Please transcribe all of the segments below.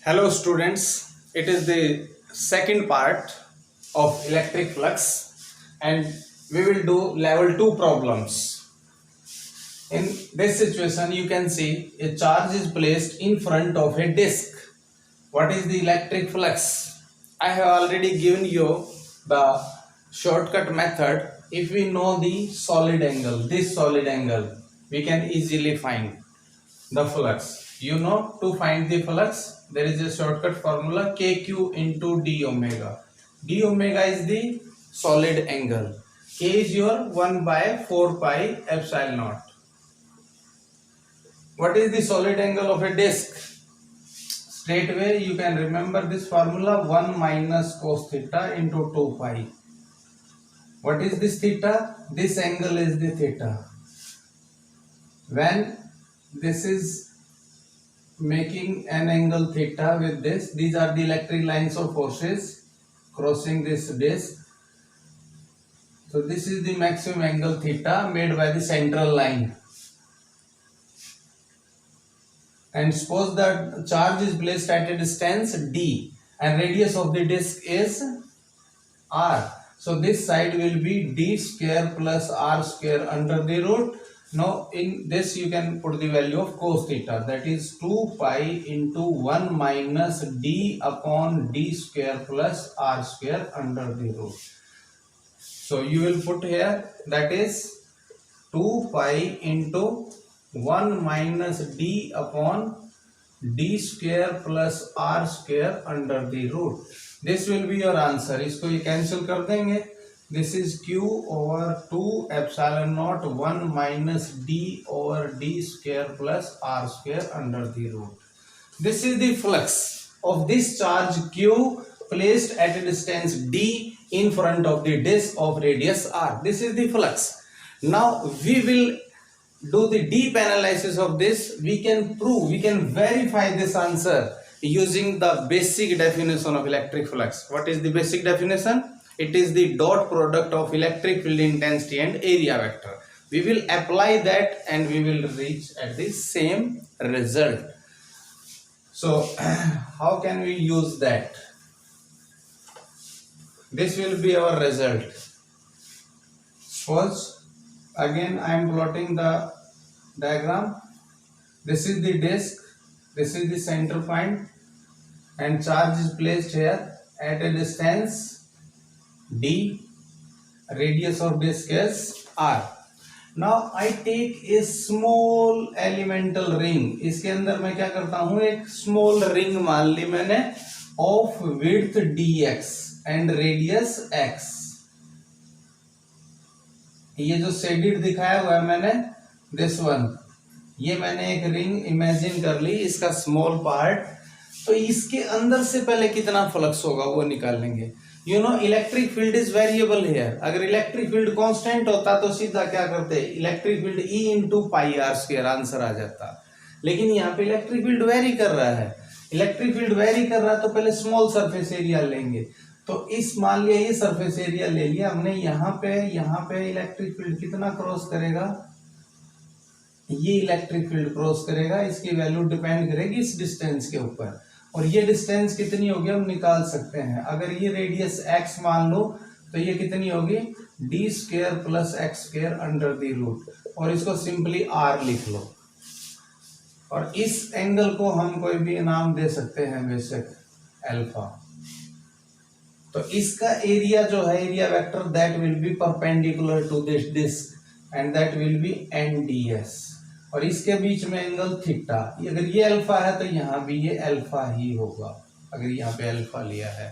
Hello students, it is the second part of electric flux and we will do level 2 problems. In this situation you can see a charge is placed in front of a disk. What is the electric flux? I have already given you the shortcut method. If we know the solid angle, this solid angle, we can easily find the flux. You know, to find the flux there is a shortcut formula kq into d omega. D omega is the solid angle, k is your 1 by 4 pi epsilon naught. What is the solid angle of a disk? Straight away you can remember this formula, 1 minus cos theta into 2 pi. What is this theta? This angle is the theta. When this is making an angle theta with this, these are the electric lines of forces crossing this disk. So this is the maximum angle theta made by the central line. And suppose that charge is placed at a distance d and radius of the disk is r. So this side will be d square plus r square under the root. Now in this you can put the value of cos theta, that is 2 pi into 1 minus d upon d square plus r square under the root. So you will put here, that is 2 pi into 1 minus d upon d square plus r square under the root. This will be your answer. इसको ये cancel कर देंगे. This is q over 2 epsilon naught 1 minus d over d square plus r square under the root. This is the flux of this charge q placed at a distance d in front of the disk of radius r. This is the flux. Now we will do the deep analysis of this. We can prove, we can verify this answer using the basic definition of electric flux. What is the basic definition? It is the dot product of electric field intensity and area vector. We will apply that and we will reach at the same result. So how can we use that? This will be our result. Suppose again I am plotting the diagram. This is the disk, this is the center point, and charge is placed here at a distance d, radius of disk is r. Now I take a small elemental ring. इसके अंदर मैं क्या करता हूँ, एक small ring मान ली मैंने of width dx and radius x. ये जो शेडेड दिखाया हुआ है मैंने, this one, ये मैंने एक रिंग इमेजिन कर ली, इसका स्मॉल पार्ट. तो इसके अंदर से पहले कितना फ्लक्स होगा वो निकालेंगे. You know electric field is variable here. अगर इलेक्ट्रिक फील्ड कांस्टेंट होता तो सीधा क्या करते, electric field E into pi R square answer आ जाता. लेकिन यहाँ पे इलेक्ट्रिक फील्ड वेरी कर रहा है. इलेक्ट्रिक फील्ड वेरी कर रहा है तो पहले स्मॉल सरफेस एरिया लेंगे. तो इस मान लिया ये सरफेस एरिया ले लिया हमने. यहाँ पे इलेक्ट्रिक फील्ड कितना क्रॉस करेगा, ये इलेक्ट्रिक फील्ड क्रॉस करेगा. इसकी वैल्यू डिपेंड करेगी इस डिस्टेंस के ऊपर, और ये डिस्टेंस कितनी होगी हम निकाल सकते हैं. अगर ये रेडियस x मान लो तो ये कितनी होगी, d square plus X square under the root, और इसको सिंपली r लिख लो. और इस एंगल को हम कोई भी नाम दे सकते हैं, बेशक अल्फा. तो इसका एरिया जो है, area vector, that will be perpendicular to this disc and that will be NdS. और इसके बीच में एंगल थीटा. अगर ये अल्फा है तो यहाँ भी ये अल्फा ही होगा, अगर यहाँ पे अल्फा लिया है.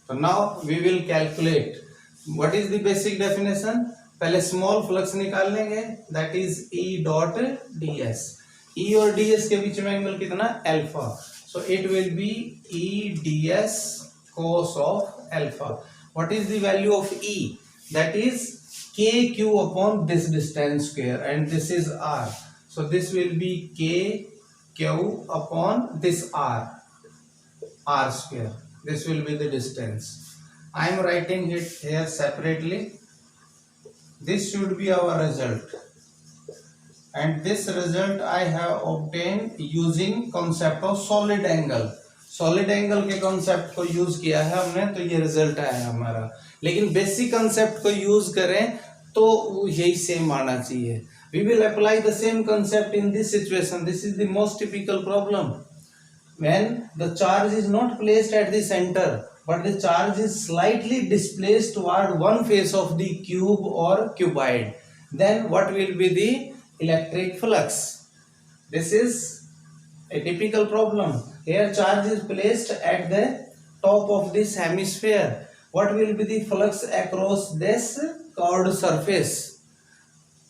तो now we will calculate what is the basic definition. पहले स्मॉल फ्लक्स निकाल लेंगे, that is E dot ds. E और ds के बीच में एंगल कितना, alpha. So it will be E ds cos of alpha. What is the value of E? That is kq upon this distance square, and this is r. So this will be kq upon this r square. This will be the distance. I am writing it here separately. This should be our result, and this result I have obtained using concept of solid angle. Solid angle के concept को use किया है हमने, तो ये result आया हमारा। लेकिन बेसिक कॉन्सेप्ट को यूज करें तो यही सेम आना चाहिए। We will apply the same concept in this situation. This is the most typical problem. When the charge is not placed at the center, but the charge is slightly displaced toward one face of the cube or cuboid, then what will be the electric flux? This is a typical problem. Here charge is placed at the top of this hemisphere. What will be the flux across this curved surface?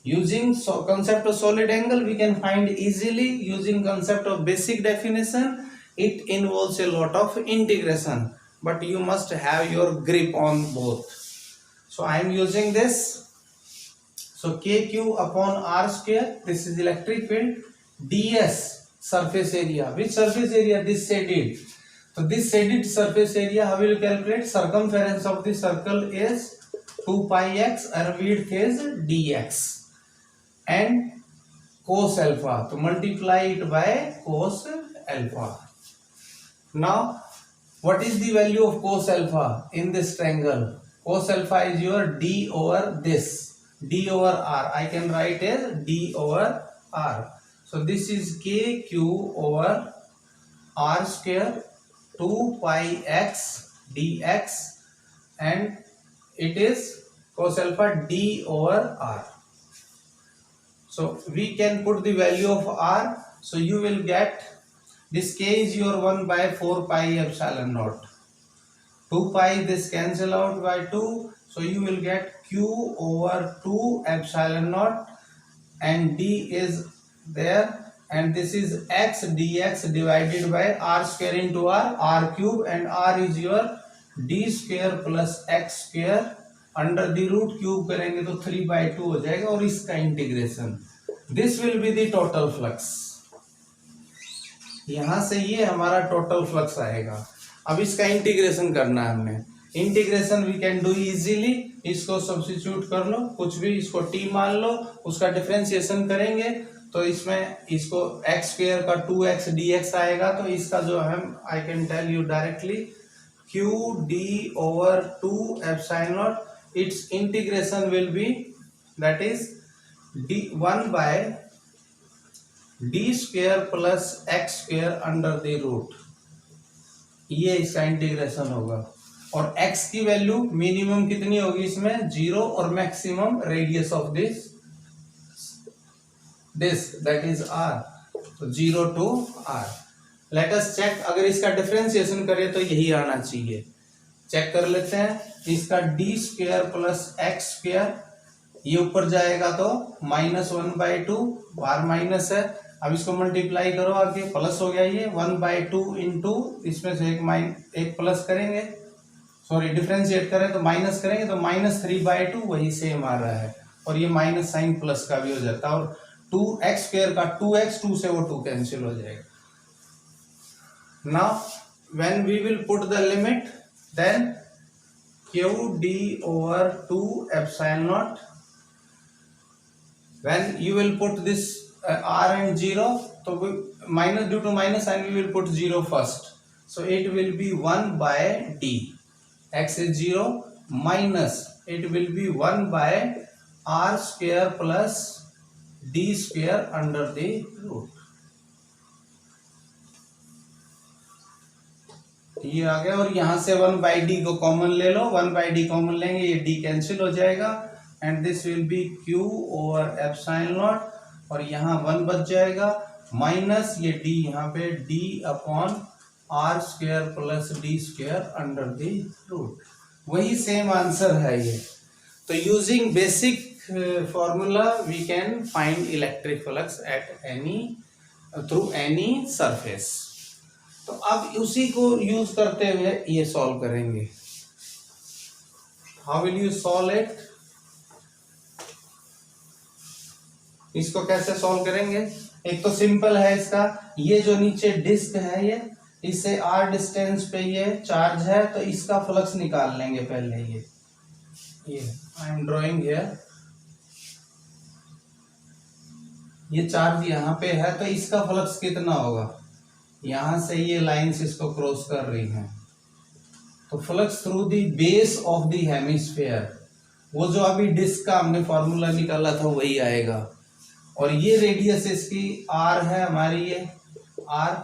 Using concept of solid angle, we can find easily. Using concept of basic definition, it involves a lot of integration, but you must have your grip on both. So I am using this. So kq upon r square, this is electric field. ds surface area. Which surface area? This shaded. So this shaded surface area, how will you calculate? Circumference of the circle is 2 pi x and width is dx and cos alpha. So multiply it by cos alpha. Now what is the value of cos alpha in this triangle? Cos alpha is your d over this, d over r. I can write as d over r. So this is kq over r square 2 pi x dx and it is cos alpha d over r. So we can put the value of r. So you will get this k is your 1 by 4 pi epsilon naught. 2 pi this cancel out by 2. So you will get q over 2 epsilon naught and d is there and this is x dx divided by r square into r cube and r is your d square plus x square under the root cube करेंगे तो 3/2 हो जाएगा और इसका integration. This will be the total flux. यहां से ये हमारा टोटल फ्लक्स आएगा. अब इसका इंटीग्रेशन करना है हमने. Integration we can do easily. इसको सब्स्टिट्यूट कर लो, कुछ भी इसको t मान लो, उसका डिफरेंशिएशन करेंगे तो इसमें इसको x स्क्वायर का 2x dx आएगा. तो इसका जो है I can tell you directly q d over 2 epsilon naught. Its integration will be that is d 1 by d square plus x square under the root. ये इसका इंटीग्रेशन होगा. और x की वैल्यू मिनिमम कितनी होगी इसमें 0 और maximum radius of this that is r. तो 0 to r. Let us check. अगर इसका डिफरेंशिएशन करें तो यही आना चाहिए. चेक कर लेते हैं. इसका d square plus X square ये ऊपर जाएगा तो -1/2 बार माइनस है. अब इसको मल्टीप्लाई करो आगे प्लस हो गया. ये 1/2 इंटू इसमें से एक प्लस करेंगे, सॉरी डिफरेंशिएट करें तो माइनस करेंगे तो -3/2 वही सेम आ रहा है और ये माइनस साइन प्लस का भी हो जाता है. और 2x स्क्वायर का 2x 2 से वो 2 कैंसिल हो जाएगा. Now when we will put the limit then q d over 2 epsilon naught. When you will put this r and 0, so minus due to minus sign we will put 0 first. So it will be 1 by d. X is 0 minus it will be 1 by r square plus d square under the root. ये आ गया. और यहाँ से 1/d को common ले लो. 1/d common लेंगे ये d कैंसिल हो जाएगा and this will B q over epsilon not. और यहाँ 1 बच जाएगा माइनस ये d यहाँ पे d upon r square plus d square under the root. वही सेम आंसर है ये. तो using basic formula we can find electric flux at any through any surface. तो अब उसी को यूज करते हुए ये सॉल्व करेंगे. How will you solve it? इसको कैसे सॉल्व करेंगे? एक तो सिंपल है इसका. ये जो नीचे डिस्क है ये इससे r डिस्टेंस पे ये चार्ज है तो इसका फ्लक्स निकाल लेंगे पहले. ये आई एम ड्रॉइंग हियर. ये चार्ज यहाँ पे है तो इसका फ्लक्स कितना होगा? यहां से ये लाइंस इसको क्रॉस कर रही हैं, तो flux through the base of the hemisphere, वो जो अभी डिस्क का हमने फॉर्मूला निकाला था वही आएगा। और ये रेडियस इसकी आर है हमारी, ये आर,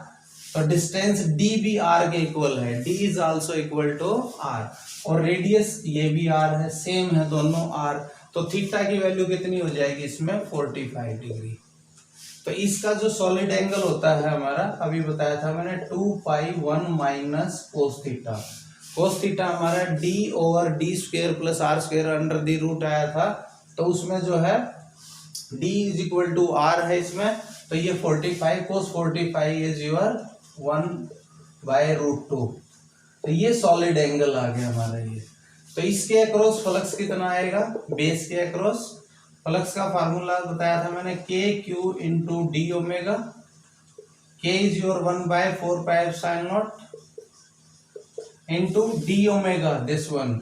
तो डिस्टेंस डी भी आर के इक्वल है, D is also equal to R, और रेडियस ये भी आर है, सेम है दोनों आर। तो थीटा की वैल्यू कितनी हो जाएगी इसमें 45 डिग्री। तो इसका जो सॉलिड एंगल होता है हमारा, अभी बताया था मैंने 2π1 minus cos theta. Cos theta हमारा d over D square plus R square under the root आया था, तो उसमें जो है d is equal to R है इसमें, तो ये 45 कोस 45 इज योर 1/√2। तो ये सॉलिड एंगल आ गया हमारा ये। तो इसके अक्रॉस फ्लक्स कितना आएगा, बेस के अक्रॉस फ्लक्स का फार्मूला बताया था मैंने, K Q into D omega, K is your 1/4πε0 into D omega this one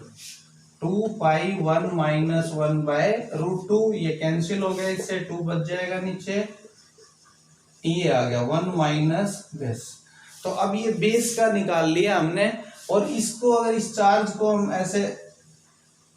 2π1 minus 1/√2, ये कैंसिल हो गया, इससे 2 बच जाएगा नीचे, ये आ गया 1 माइनस दिस। तो अब ये बेस का निकाल लिया हमने, और इसको अगर इस चार्ज को हम ऐसे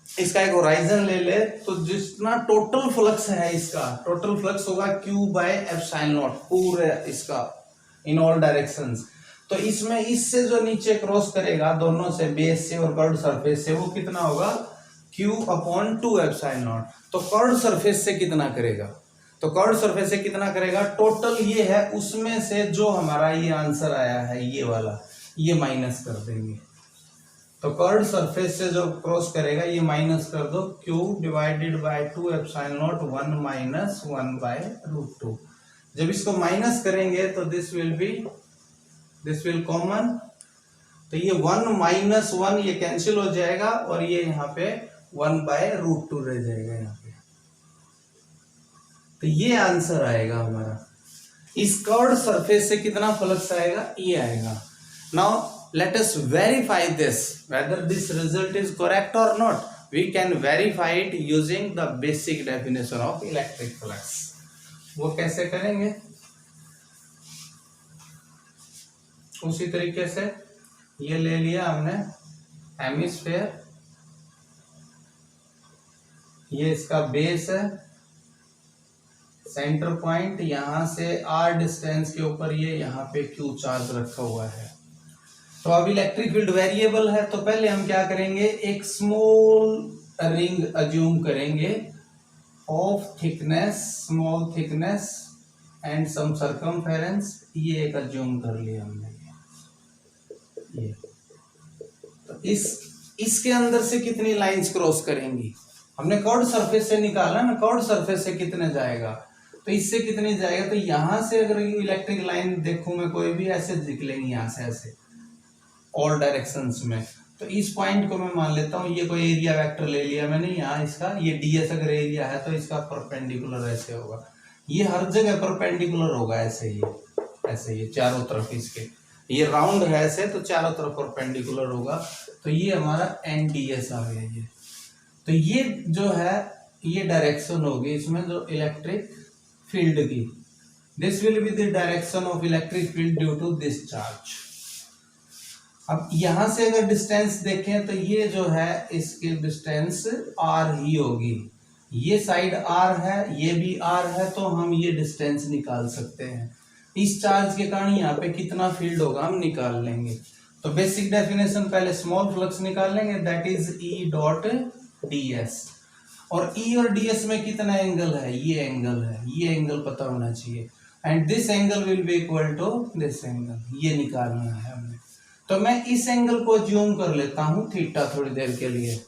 इसका एक होराइजन ले ले, तो जितना टोटल फ्लक्स है इसका, टोटल फ्लक्स होगा Q/ε0 पूरे इसका इन ऑल डायरेक्शंस। तो इसमें इससे जो नीचे क्रॉस करेगा दोनों से, बेस से और कर्व्ड सरफेस से, वो कितना होगा Q/2ε0। तो कर्व्ड सरफेस से कितना करेगा, तो कर्व्ड सरफेस से कितना करेगा, टोटल ये है, उसमें से जो हमारा ये आंसर आया है ये वाला, ये माइनस कर देंगे। तो कर्व्ड सरफेस से जो क्रॉस करेगा ये माइनस कर दो, Q/2ε0 1 माइनस 1/√2। जब इसको माइनस करेंगे तो दिस विल कॉमन, तो ये 1 माइनस 1 ये कैंसिल हो जाएगा, और ये यहाँ पे 1/√2 रह जाएगा यहाँ पे। तो ये आंसर आएगा हमारा। इस कर्व्ड सरफेस से कितना फ्लक्स आएगा, ये आएगा। Now let us verify this whether this result is correct or not. We can verify it using the basic definition of electric flux. वो कैसे करेंगे, उसी तरीके से ये ले लिया हमने हेमिस्फीयर, ये इसका बेस है, सेंटर पॉइंट यहां से r डिस्टेंस के ऊपर ये यहाँ पे Q चार्ज रखा हुआ है। तो अब इलेक्ट्रिक फील्ड वेरिएबल है, तो पहले हम क्या करेंगे, एक स्मॉल रिंग अज्यूम करेंगे of thickness, small thickness and some circumference, ये एक अज्यूम कर लिया हमने ये। तो इसके अंदर से कितनी लाइंस क्रॉस करेंगी, हमने कर्व्ड सरफेस से निकाला ना, कर्व्ड सरफेस से कितने जाएगा, तो इससे कितने जाएगा, तो यहां से अगर इलेक्ट्रिक लाइन देखूं मैं कोई भी, ऐसे निकलेंगी यहां से ऐसे ऑल डायरेक्शंस में। तो इस पॉइंट को मैं मान लेता हूँ, ये कोई एरिया वेक्टर ले लिया मैंने, यहाँ इसका ये ds अगर एरिया है तो इसका परपेंडिकुलर ऐसे होगा, ये हर जगह परपेंडिकुलर होगा ऐसे ये चारों तरफ इसके, ये राउंड है ऐसे, तो चारों तरफ परपेंडिकुलर होगा। तो ये हमारा NDS आ गया ये। तो ये जो है ये डायरेक्शन होगी इसमें जो इलेक्ट्रिक फील्ड की, this will be the direction of electric field due to this charge. अब यहां से अगर डिस्टेंस देखें तो ये जो है इसकी डिस्टेंस r ही होगी, ये साइड r है, ये भी r है, तो हम ये डिस्टेंस निकाल सकते हैं। इस चार्ज के कारण यहाँ पे कितना फील्ड होगा हम निकाल लेंगे। तो बेसिक डेफिनेशन पहले स्मॉल फ्लक्स निकाल लेंगे, दैट इज E.ds, और E और ds में कितना एंगल है, ये एंगल है, ये एंगल पता होना चाहिए, and this angle will be equal to this angle, ये निकालना है हमें। तो मैं इस एंगल को ज्यूम कर लेता हूं थीटा थोड़ी देर के लिए।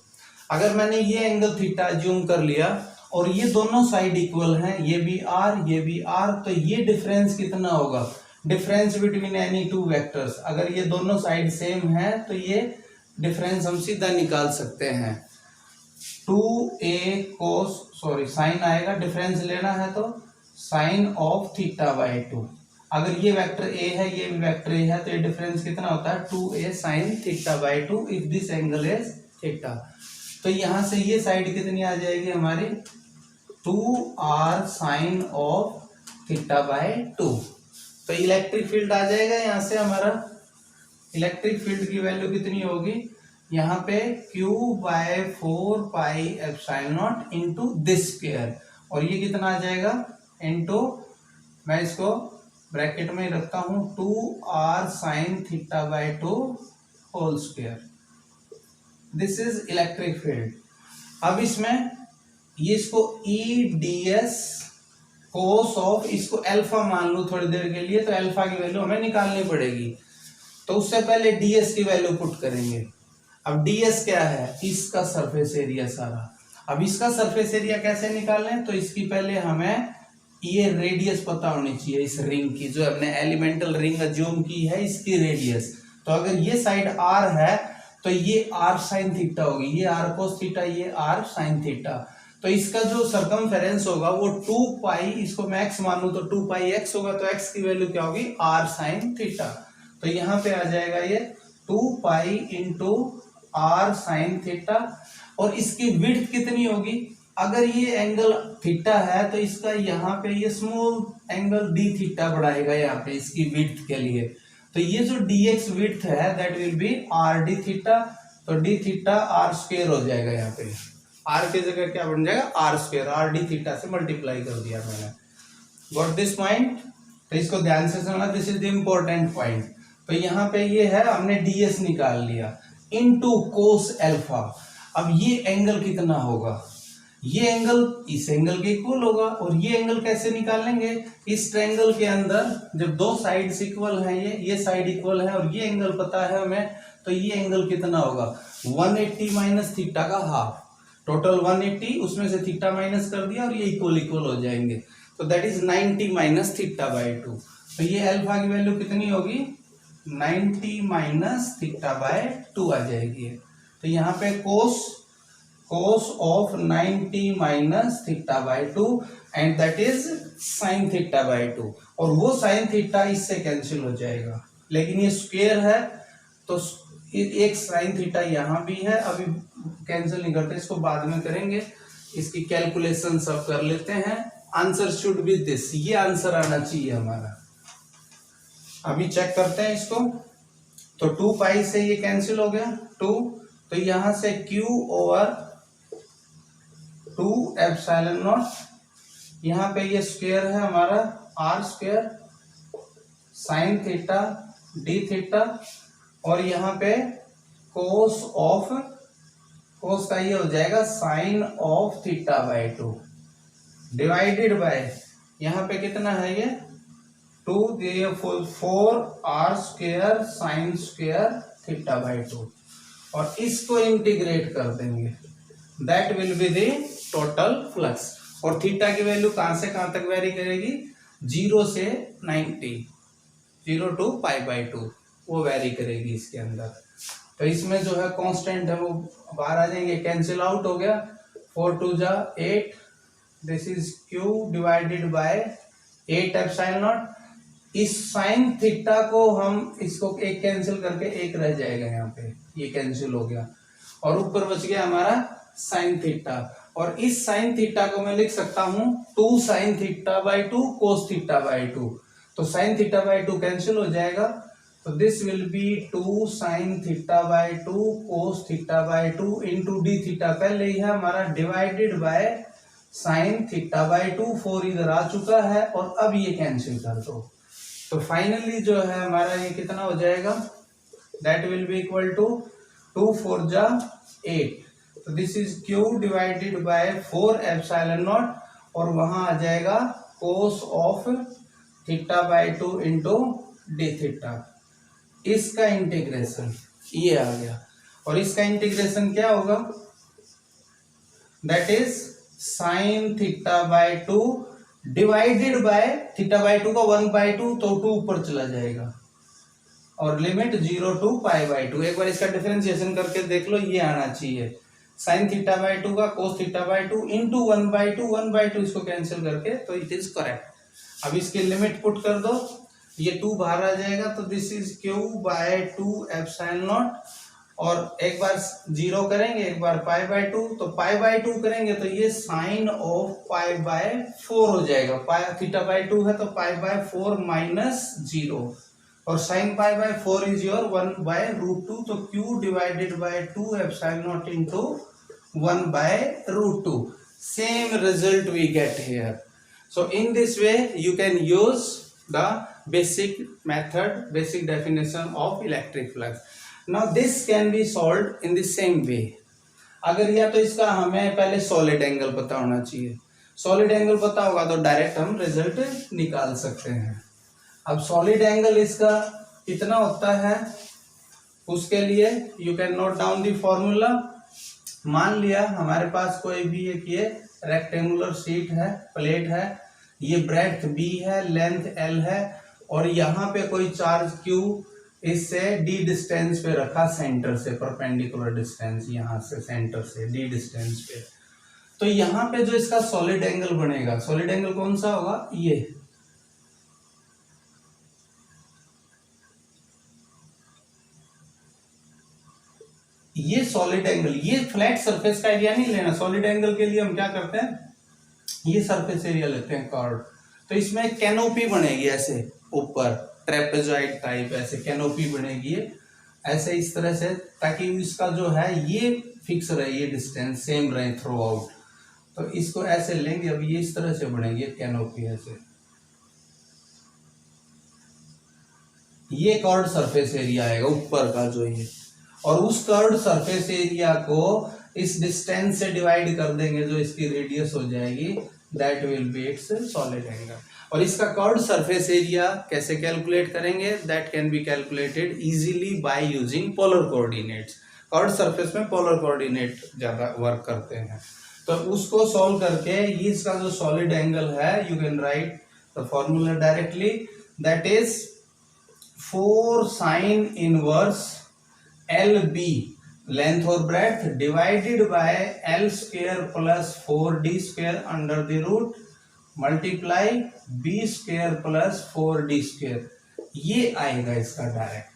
अगर मैंने ये एंगल थीटा ज्यूम कर लिया और ये दोनों साइड इक्वल हैं, ये भी r ये भी r, तो ये डिफरेंस कितना होगा, difference between any two vectors, अगर ये दोनों साइड सेम है तो ये डिफरेंस हम सीधा निकाल सकते हैं, 2a cos साइन आएगा, डिफरेंस लेना है तो साइन ऑफ θ/2। अगर ये वेक्टर a है, ये भी वेक्टर a है, तो ये डिफरेंस कितना होता है 2a sin θ/2 if this angle is theta. तो यहां से ये साइड कितनी आ जाएगी हमारी 2r sin ऑफ θ/2। तो इलेक्ट्रिक फील्ड आ जाएगा यहाँ से हमारा। इलेक्ट्रिक फील्ड की वैल्यू कितनी होगी यहाँ पे Q/4πε0 इंटू दिस स्क्वायर, और ये कितना आ जाएगा इंटू, मैं इसको ब्रैकेट में रखता हूं 2r sin θ/2 whole square. This is electric field. अब इसमें ये इसको EdS cos ऑफ, इसको अल्फा मान लो थोड़ी देर के लिए, तो अल्फा की वैल्यू हमें निकालनी पड़ेगी। तो उससे पहले ds की वैल्यू पुट करेंगे। अब ds क्या है, इसका सरफेस एरिया सारा। अब इसका सरफेस एरिया कैसे निकालें, तो इसकी पहले हमें ये रेडियस पता होनी चाहिए इस रिंग की, जो हमने एलिमेंटल रिंग अज्यूम की है इसकी रेडियस। तो अगर ये साइड r है तो ये r sin थीटा होगी, ये r cos थीटा, ये r sin थीटा। तो इसका जो सरकमफेरेंस होगा वो 2 पाई, इसको मैं x मानूं तो 2 पाई x होगा, तो x की वैल्यू क्या होगी r sin थीटा। तो यहाँ पे आ जाएगा ये 2 pi into r sin theta. और इसकी विड्थ कितनी होगी, अगर ये एंगल थीटा है तो इसका यहाँ पे ये स्मॉल एंगल d थीटा बढ़ाएगा यहाँ पे इसकी विड्थ के लिए। तो ये जो dx विड्थ है that will be r d theta. तो d थीटा r स्क्वायर हो जाएगा, यहाँ पे r की जगह क्या बन जाएगा r square, r d theta से मल्टीप्लाई कर दिया मैंने। Got this point. तो इसको ध्यान से सुनना, this is the important point. तो यहाँ पे ये है, हमने ds निकाल लिया इनटू कोस अल्फा। अब ये एंगल कितना होगा, ये एंगल इस एंगल के इक्वल होगा। और ये एंगल कैसे निकालेंगे, इस ट्रायंगल के अंदर जब दो साइड्स इक्वल हैं, ये साइड इक्वल है और ये एंगल पता है हमें, तो ये एंगल कितना होगा 180 माइनस थीटा का हाफ। टोटल 180, उसमें से थीटा माइनस कर दिया और ये इक्वल इक्वल हो जाएंगे, तो दैट इज 90 माइनस θ/2। तो ये अल्फा की वैल्यू कितनी होगी 90 माइनस θ/2 आ जाएगी। तो यहाँ पे cos of 90 minus θ/2 and that is sin θ/2। और वो sin थीटा इससे कैंसिल हो जाएगा, लेकिन ये स्क्वायर है तो एक sin थीटा यहाँ भी है, अभी कैंसिल नहीं करते, इसको बाद में करेंगे। इसकी कैलकुलेशन सब कर लेते हैं। आंसर शुड बी दिस, ये आंसर आना चाहिए हमारा। अभी चेक करते हैं इसको। तो 2 पाई से ये कैंसिल हो गया 2, तो यहां से Q/2ε0, यहाँ पे ये स्क्वायर है हमारा r square sine theta d theta, और यहाँ पे कोस का ये हो जाएगा साइन ऑफ θ/2 डिवाइडेड बाय, यहाँ पे कितना है ये 2 4r स्क्वायर साइन स्क्वायर θ/2, और इसको इंटीग्रेट कर देंगे, that will be the total flux. और थीटा की वैल्यू कहां से कहां तक वेरी करेगी 0 से 90, 0 to π/2 वो वेरी करेगी इसके अंदर। तो इसमें जो है कांस्टेंट है वो बाहर आ जाएंगे, कैंसिल आउट हो गया, 4 2 जा 8, this is q divided by 8ε0। इस साइन थीटा को हम इसको एक कैंसिल करके एक रह जाएगा, यहाँ पे ये कैंसिल हो गया, और ऊपर बच गया हमारा साइन थीटा। और इस साइन थीटा को मैं लिख सकता हूं 2 sin θ/2 cos θ/2। तो साइन θ/2 कैंसिल हो जाएगा, तो this will be 2 sin θ/2 cos θ/2 into d theta पहले ही है हमारा, डिवाइडेड बाय साइन θ/2। 4 इधर आ चुका है, और अब ये कैंसिल कर दो, तो फाइनली जो है हमारा ये कितना हो जाएगा, that will be equal to 2 4 जा 8। तो this is q divided by 4ε0, और वहां आ जाएगा cos of θ/2 into d theta. इसका इंटीग्रेशन ये आ गया, और इसका इंटीग्रेशन क्या होगा, that is sine θ/2 divided by θ/2 का 1/2, तो 2 ऊपर चला जाएगा, और लिमिट 0 to π/2। एक बार इसका डिफरेंशिएशन करके देख लो, ये आना चाहिए साइन θ/2 का cos θ/2 इंटू 1/2, 1/2 इसको कैंसिल करके, तो इट इज करेक्ट। अब इसकी लिमिट पुट कर दो, ये 2 बाहर आ जाएगा, तो दिस इज q/2ε0, और एक बार 0 करेंगे, एक बार π/2, तो π/2 करेंगे तो ये साइन ऑफ π/4 हो जाएगा। θ/2 है तो π/4 माइनस 0, और साइन π/4 इज योर 1/√2, तो q divided bye 2 epsilon not into 1/√2. Same result we get here. So in this way you can use the basic method, basic definition of electric flux. Now this can be solved in the same way. अगर या तो इसका हमें पहले solid angle पता होना चाहिए, solid angle पता होगा तो डायरेक्ट हम रिजल्ट निकाल सकते हैं। अब सॉलिड एंगल इसका कितना होता है, उसके लिए you can note down the formula. मान लिया हमारे पास कोई भी एक ये रेक्टेंगुलर शीट है, प्लेट है, ये ब्रेड्थ b है, लेंथ l है, और यहाँ पे कोई चार्ज q इससे d डिस्टेंस पे रखा, सेंटर से परपेंडिकुलर डिस्टेंस, यहाँ से सेंटर से d डिस्टेंस पे। तो यहाँ पे जो इसका सॉलिड एंगल बनेगा, सॉलिड एंगल कौन सा होगा, ये सॉलिड एंगल, ये फ्लैट सरफेस का एरिया नहीं लेना। सॉलिड एंगल के लिए हम क्या करते हैं, ये सरफेस एरिया लेते हैं कर्व। तो इसमें कैनोपी बनेगी ऐसे ऊपर, ट्रेपेजॉइड टाइप ऐसे कैनोपी बनेगी ऐसे इस तरह से, ताकि इसका जो है ये फिक्स रहे, ये डिस्टेंस सेम रहे थ्रू आउट। तो इसको ऐसे लेंगे, अब ये इस तरह से बनेगी कैनोपी ऐसे, ये कर्व्ड सरफेस एरिया आएगा ऊपर का जो ये, और उस कर्व्ड सरफेस एरिया को इस डिस्टेंस से डिवाइड कर देंगे जो इसकी रेडियस हो जाएगी, that will be its solid angle. और इसका कर्व्ड सरफेस एरिया कैसे कैलकुलेट करेंगे, that can be calculated easily by using polar coordinates. Curved surface में पोलर कोऑर्डिनेट ज्यादा वर्क करते हैं, तो उसको सॉल्व करके इसका जो सॉलिड एंगल है, you can write the formula directly, that is 4 sine inverse LB length और breadth divided by L square plus 4D square under the root multiply B square plus 4D square, ये आएगा इसका direct.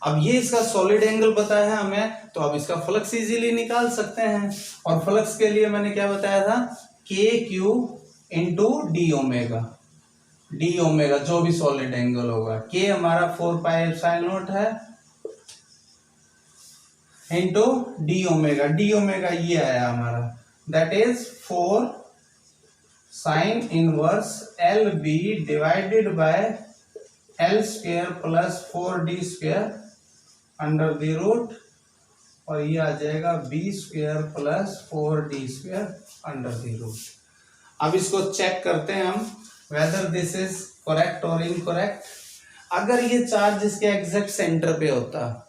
अब ये इसका solid angle पता है हमें, तो अब इसका फ्लक्स इजीली निकाल सकते हैं। और फ्लक्स के लिए मैंने क्या बताया था, KQ इंटू डी ओमेगा, जो भी सॉलिड एंगल होगा। K हमारा 4πε0 है इंटू डी ओमेगा ये आया हमारा, that is 4 sine inverse LB divided by L square plus 4D square under the root, और ये आ जाएगा B square plus 4D square under the root. अब इसको चेक करते हैं हम वेदर दिस इज करेक्ट और इनकरेक्ट। अगर ये चार्ज इसके एग्जैक्ट सेंटर पे होता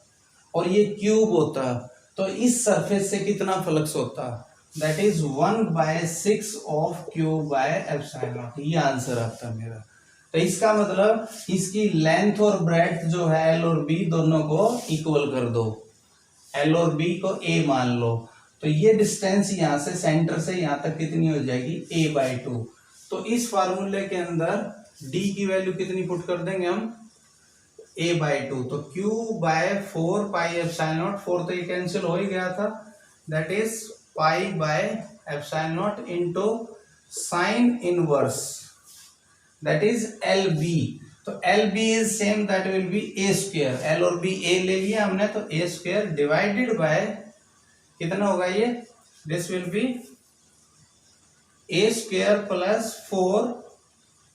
और ये क्यूब होता, तो इस सरफेस से कितना फ्लक्स होता, that is 1/6 of Q by epsilon not, ये आंसर आता मेरा। तो इसका मतलब इसकी लेंथ और ब्रेड्थ जो है L और B दोनों को इक्वल कर दो, L और B को A मान लो, तो ये डिस्टेंस यहाँ से सेंटर से यहाँ तक कितनी हो जाएगी, A/2। तो इस फार्मूले के अंदर D की वैल्यू कितनी पुट कर देंगे हम, A/2, तो Q/4πε0, 4 तो ये कैंसिल हो ही गया था, that is π/ε0 into sine inverse, that is LB। तो LB is same, that will be A square, L और B A ले लिया हमने, तो A स्क्वायर डिवाइडेड बाय कितना होगा ये, this will B A square plus 4,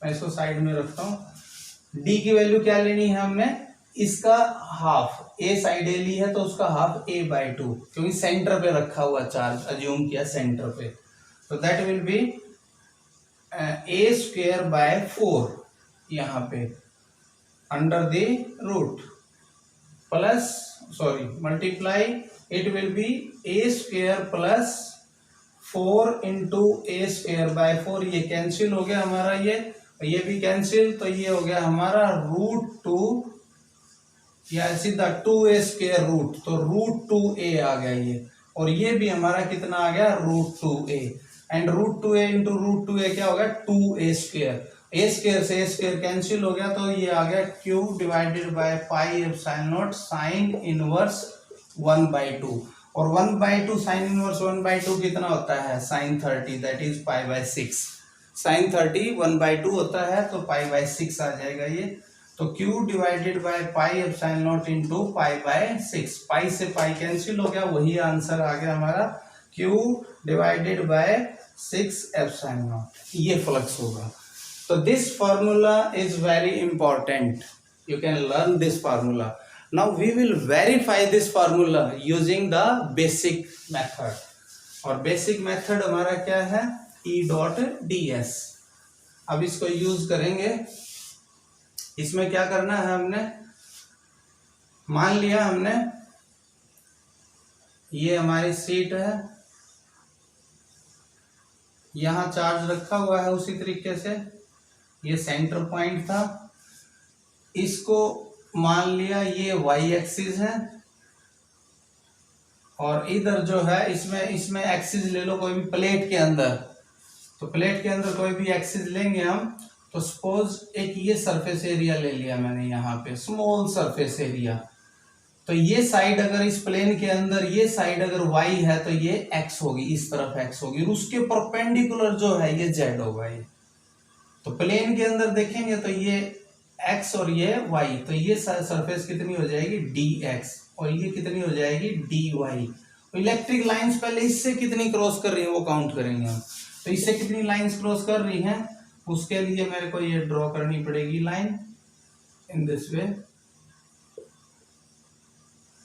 मैं इसको साइड में रखता हूँ। D की वैल्यू क्या लेनी है हमने, इसका हाफ, A साइड A ली है तो उसका हाफ A/2, क्योंकि सेंटर पे रखा हुआ चार्ज अज्यूम किया सेंटर पे, तो दैट will be A square by 4 यहाँ पे under the root plus sorry multiply, it will B A square plus 4 into A square by 4, ये कैंसिल हो गया हमारा, ये भी कैंसिल, तो ये हो गया हमारा √2 या सीधा 2A स्क्वायर रूट, तो √2A आ गया ये, और ये भी हमारा कितना आ गया, √2A, and √2A into √2A क्या होगा, 2A स्क्वायर, A स्क्वायर से A स्क्वायर कैंसिल हो गया, तो ये आ गया Q divided by πε0 sine inverse 1/2, और 1/2 साइन इनवर्स 1/2 कितना होता है, sin 30, दैट इज π/6। sin 30 1/2 होता है तो π/6 आ जाएगा ये। तो q divided by pi epsilon naught into π/6, pi से पाई कैंसिल हो गया, वही आंसर आ गया हमारा, q divided bye 6 epsilon not, ये फ्लक्स होगा। तो this formula is very important, you can learn this formula. Now we will verify this formula using the basic method, और basic method हमारा क्या है, E dot ds। अब इसको use करेंगे। इसमें क्या करना है, हमने मान लिया हमने ये हमारी सीट है, यहां चार्ज रखा हुआ है, उसी तरीके से ये सेंटर पॉइंट था, इसको मान लिया ये y एक्सिस है, और इधर जो है इसमें एक्सिस ले लो कोई भी प्लेट के अंदर, तो प्लेट के अंदर कोई भी एक्सिस लेंगे हम, तो सपोज एक ये सरफेस एरिया ले लिया मैंने यहाँ पे, स्मॉल सरफेस एरिया। तो ये साइड अगर इस प्लेन के अंदर, ये साइड अगर y है तो ये x होगी, इस तरफ x होगी, और उसके परपेंडिकुलर जो है ये z होगा ये। तो प्लेन के अंदर देखेंगे तो ये x और ये y, तो ये सरफेस कितनी हो जाएगी dx, और ये कितनी हो जाएगी dy। तो इलेक्ट्रिक लाइंस पहले इससे कितनी क्रॉस कर रही है वो काउंट करेंगे हम। तो इससे कितनी लाइंस क्रॉस कर रही हैं, उसके लिए मेरे को ये ड्रॉ करनी पड़ेगी लाइन इन दिस वे,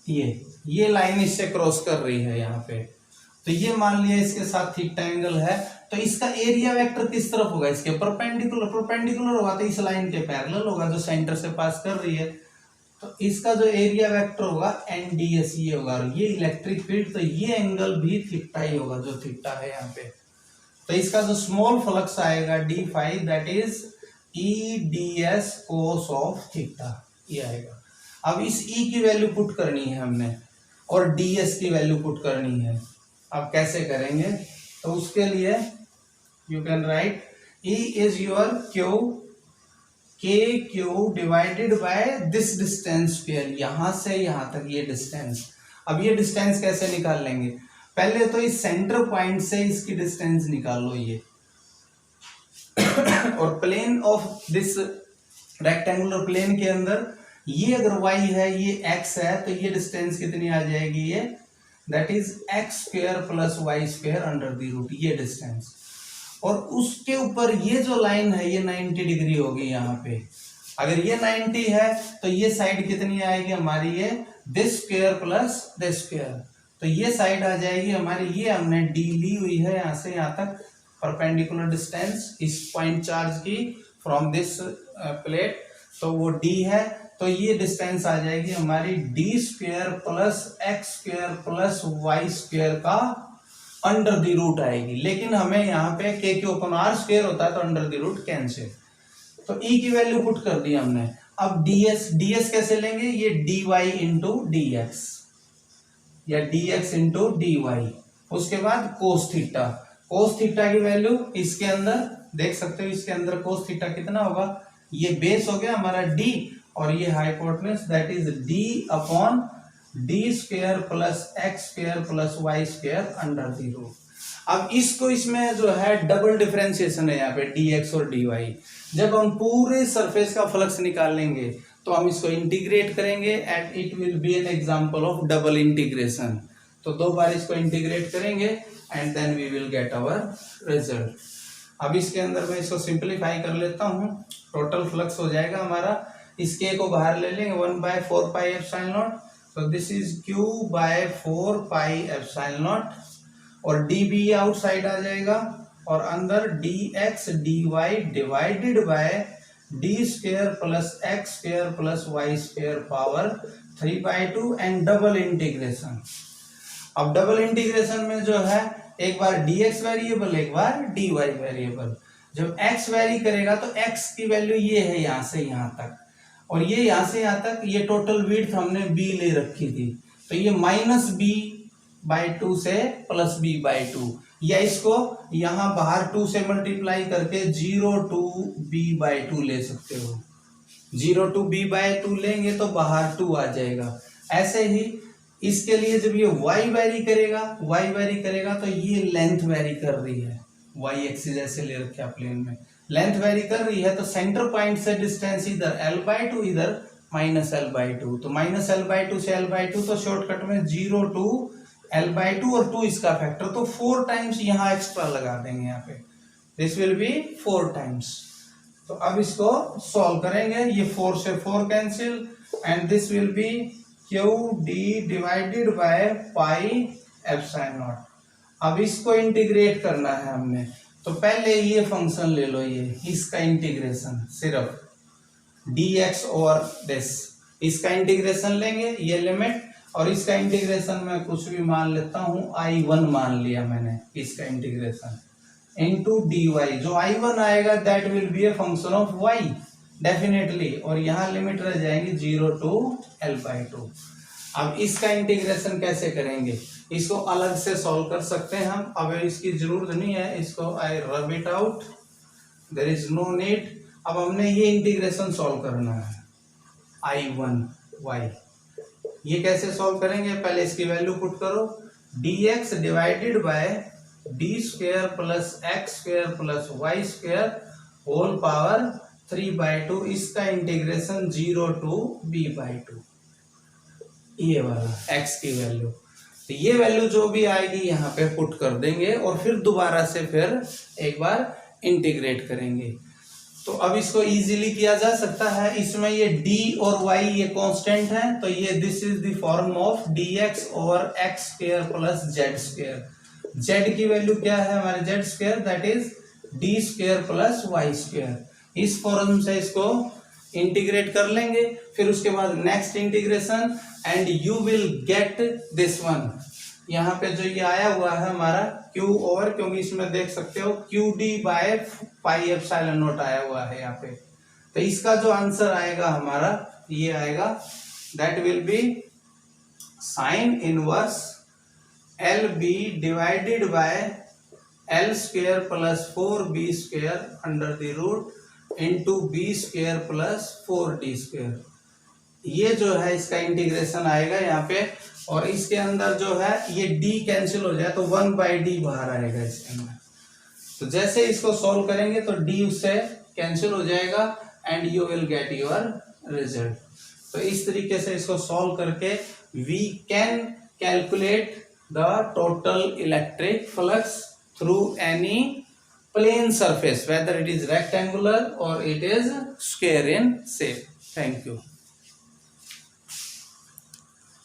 ये लाइन इससे क्रॉस कर रही है यहाँ पे। तो ये मान लिया इसके साथ थीटा एंगल है, तो इसका एरिया वेक्टर किस तरफ होगा, इसके परपेंडिकुलर होगा, तो इस लाइन के पैरेलल होगा जो सेंटर से पास कर रही है। तो इसका जो एरिया वेक्टर होगा NDS ये होगा, और ये इलेक्ट्रिक फील्ड, तो ये एंगल भी थीटा ही होगा जो थीटा है यहाँ पे। तो इसका जो स्मॉल फ्लक्स आएगा d phi, that is EDS cos of theta, ये आएगा। अब इस E की वैल्यू पुट करनी है हमने, और DS की वैल्यू पुट करनी है। अब कैसे करेंगे, तो उसके लिए you can right E is your Q, KQ divided by this distance square, यहां से यहां तक ये डिस्टेंस। अब ये डिस्टेंस कैसे निकाल लेंगे, पहले तो इस सेंटर पॉइंट से इसकी डिस्टेंस निकालो ये और plane of this rectangular plane के अंदर ये अगर y है, ये x है, तो ये डिस्टेंस कितनी आ जाएगी, ये that is x square plus y square under the root, ये डिस्टेंस। और उसके ऊपर ये जो लाइन है ये 90 डिग्री होगी यहाँ पे। अगर ये 90 है तो ये साइड कितनी आएगी हमारी, ये this square plus this square, तो ये साइड आ जाएगी हमारी, ये हमने d ली हुई है यहाँ से यहाँ तक परपेंडिकुलर डिस्टेंस इस पॉइंट चार्ज की फ्रॉम दिस प्लेट, तो वो d है। तो ये डिस्टेंस आ जाएगी हमारी d square plus x square plus y square का अंडर द रूट आएगी। लेकिन हमें यहाँ पे k के ऊपर r स्क्वायर होता है तो अंडर द रूट कैंसिल। तो e की वैल्यू पुट कर दी हमने। अब ds कैसे लेंगे, ये dy इंटू dx या dx इंटू dy। उसके बाद कोस थीटा की वैल्यू इसके अंदर देख सकते हो, इसके अंदर कोस थीटा कितना होगा, ये बेस हो गया हमारा d, और ये hypotenuse that is d upon d square plus x square plus y square under the root. अब इसको इसमें जो है डबल डिफरेंशिएशन है यहाँ पे dx और dy। जब हम पूरे सरफेस का फ्लक्स निकालेंगे तो हम इसको इंटीग्रेट करेंगे and it will be an example of double integration. तो दो बार इसको इंटीग्रेट करेंगे and then we will get our result. अब इसके अंदर मैं इसको सिंप्लीफाई कर लेता हूँ, टोटल फ्लक्स हो जाएगा हमारा, इस k को बाहर ले लेंगे 1/4 पाई एप्सिलॉन नॉट, तो this is q/4 pi epsilon not, और db आउटसाइड आ जाएगा, और अंदर dx dy divided by d square plus x square plus y square power 3/2 and double integration. अब डबल इंटीग्रेशन में जो है एक बार dx वेरिएबल एक बार dy वेरिएबल। जब x वेरी करेगा तो x की वैल्यू ये है यहाँ से यहाँ तक, और ये यहाँ से यहाँ तक, ये टोटल विड्थ हमने b ले रखी थी, तो ये -b/2 से +b/2, या इसको यहाँ बाहर 2 से मल्टीप्लाई करके 0 to b/2 ले सकते हो। 0 to b/2 लेंगे तो बाहर 2 आ जाएगा। ऐसे ही इसके लिए जब ये y वेरी करेगा तो ये लेंथ वेरी कर रही है, y एक्सिस ऐसे ले रखे हैं प्लेन में, लेंथ वेरी कर रही है, तो सेंटर पॉइंट से डिस्टेंस इधर l/2 इधर -l/2, तो -l/2 से l/2, तो शॉर्टकट में 0 to l/2 और 2 इसका फैक्टर, तो 4 टाइम्स यहाँ एक्स्ट्रा लगा देंगे यहाँ पे, दिस विल बी 4 टाइम्स। तो अब इसको सॉल्व करेंगे, ये 4 से 4 cancel and this will B QD divided by pi epsilon not. अब इसको इंटीग्रेट करना है हमने, तो पहले ये फंक्शन ले लो, ये इसका इंटीग्रेशन सिर्फ dx ओवर दिस, इसका इंटीग्रेशन लेंगे ये लिमिट, और इसका इंटीग्रेशन मैं कुछ भी मान लेता हूं, I1 मान लिया मैंने, इसका इंटीग्रेशन इनटू dy, जो I1 आएगा that will be a function of y definitely, और यहाँ लिमिट रह जाएंगी 0 to l/2। अब इसका इंटीग्रेशन कैसे करेंगे, इसको अलग से सॉल्व कर सकते हैं हम, अब इसकी जरूरत नहीं है, इसको I rub it out, there is no need. अब हमने ये इंटीग्रेशन सॉल्व करना है I1 y, ये कैसे सॉल्व करेंगे, पहले इसकी वैल्यू पुट करो, dx divided by d² plus x² plus y² whole power 3/2, इसका इंटीग्रेशन 0 to b/2, ये वाला x की वैल्यू, तो ये वैल्यू जो भी आएगी यहाँ पे पुट कर देंगे और फिर दोबारा से फिर एक बार इंटीग्रेट करेंगे। तो अब इसको इजीली किया जा सकता है, इसमें ये d और y ये कांस्टेंट है, तो ये this is the form of dx over x² plus z², z की वैल्यू क्या है हमारे z², that is d² plus y², इस फॉर्म से इसको इंटीग्रेट कर लेंगे, फिर उसके बाद next integration and you will get this one, यहाँ पे जो ये आया हुआ है हमारा q ओवर, क्योंकि इसमें देख सकते हो QD bye pi epsilon not आया हुआ है यहाँ पे, तो इसका जो आंसर आएगा हमारा ये आएगा, that will be sine inverse LB divided by l² plus 4b² under the root into b² plus 4d², ये जो है इसका इंटीग्रेशन आएगा यहाँ पे, और इसके अंदर जो है ये d कैंसिल हो जाए तो 1/d बाहर आएगा इसके अंदर, तो जैसे इसको सॉल्व करेंगे तो d उससे कैंसिल हो जाएगा and you will get your result. तो इस तरीके से इसको सॉल्व करके we can calculate the total electric flux through any plane surface, whether it is rectangular or it is square in shape. Thank you.